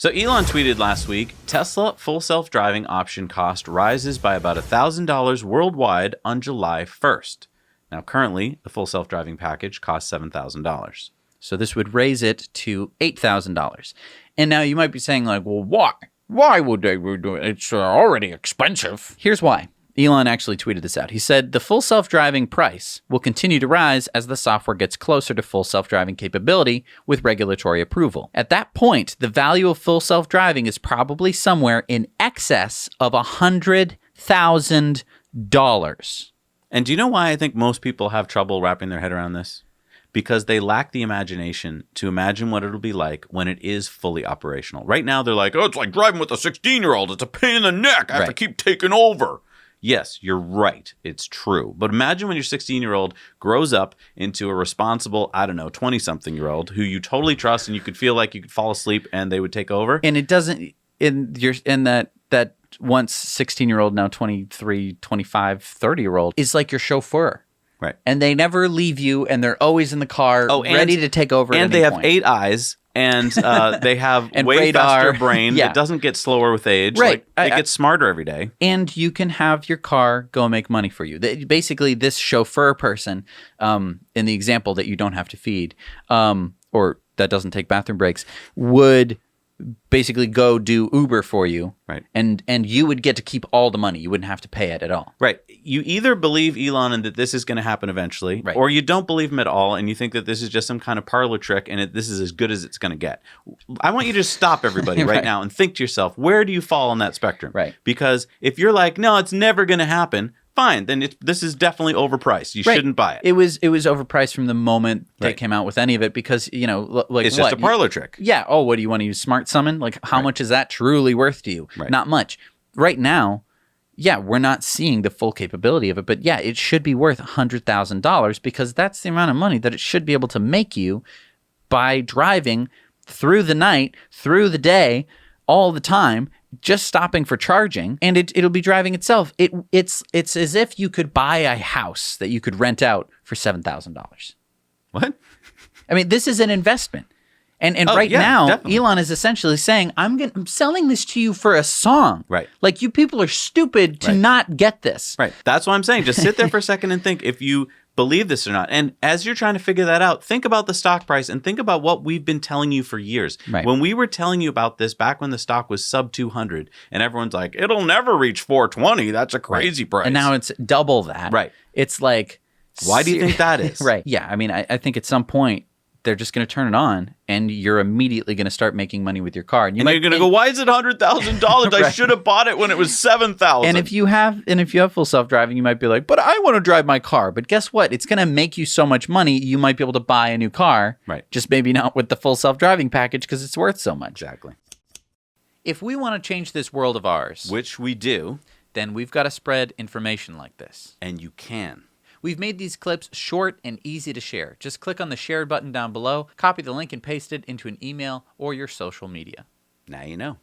So Elon tweeted last week, Tesla full self-driving option cost rises by about $1,000 worldwide on July 1st. Now, currently, the full self-driving package costs $7,000. So this would raise it to $8,000. And now you might be saying like, well, why? Why would they do it? It's already expensive. Here's why. Elon actually tweeted this out. He said, the full self-driving price will continue to rise as the software gets closer to full self-driving capability with regulatory approval. At that point, the value of full self-driving is probably somewhere in excess of $100,000. And do you know why I think most people have trouble wrapping their head around this? Because they lack the imagination to imagine what it'll be like when it is fully operational. Right now, they're like, oh, it's like driving with a 16-year-old. It's a pain in the neck. I have to keep taking over. Yes, you're right. It's true. But imagine when your 16-year-old grows up into a responsible, 20-something-year-old who you totally trust and you could feel like you could fall asleep and they would take over. And it doesn't, in that once 16-year-old, now 23, 25, 30-year-old is like your chauffeur. Right. And they never leave you and they're always in the car ready to take over. And they have 8 eyes. And they have and way radar. faster brain. Yeah. It doesn't get slower with age. Right. Like, it gets smarter every day. And you can have your car go make money for you. Basically, this chauffeur person, in the example that you don't have to feed, or that doesn't take bathroom breaks, would basically go do Uber for you. Right. And you would get to keep all the money. You wouldn't have to pay it at all. Right. You either believe Elon and that this is going to happen eventually, or you don't believe him at all and you think that this is just some kind of parlor trick and this is as good as it's going to get. I want you to stop everybody right now and think to yourself, where do you fall on that spectrum? Right. Because if you're like, no, it's never going to happen, fine, then this is definitely overpriced. You shouldn't buy it. It was overpriced from the moment they came out with any of it because, like it's just a parlor trick. Yeah. Oh, what do you want to use? Smart Summon? Like how much is that truly worth to you? Right. Not much. Right now, we're not seeing the full capability of it, but it should be worth $100,000 because that's the amount of money that it should be able to make you by driving through the night, through the day, all the time, just stopping for charging, and it'll be driving itself. It's as if you could buy a house that you could rent out for $7,000. What? I mean, this is an investment. And now, definitely. Elon is essentially saying, I'm selling this to you for a song. Right. Like, you people are stupid to not get this. Right. That's what I'm saying. Just sit there for a second and think if you believe this or not. And as you're trying to figure that out, think about the stock price and think about what we've been telling you for years. Right. When we were telling you about this back when the stock was sub 200 and everyone's like, it'll never reach 420. That's a crazy price. And now it's double that. Right. It's like... Why do you think that is? Right. Yeah. I mean, I think at some point, they're just going to turn it on and you're immediately going to start making money with your car. And you're going to go, why is it $100,000? I should have bought it when it was $7,000. And if you have full self-driving, you might be like, but I want to drive my car. But guess what? It's going to make you so much money, you might be able to buy a new car. Right. Just maybe not with the full self-driving package because it's worth so much. Exactly. If we want to change this world of ours, which we do, then we've got to spread information like this. And you can. We've made these clips short and easy to share. Just click on the share button down below, copy the link and paste it into an email or your social media. Now you know.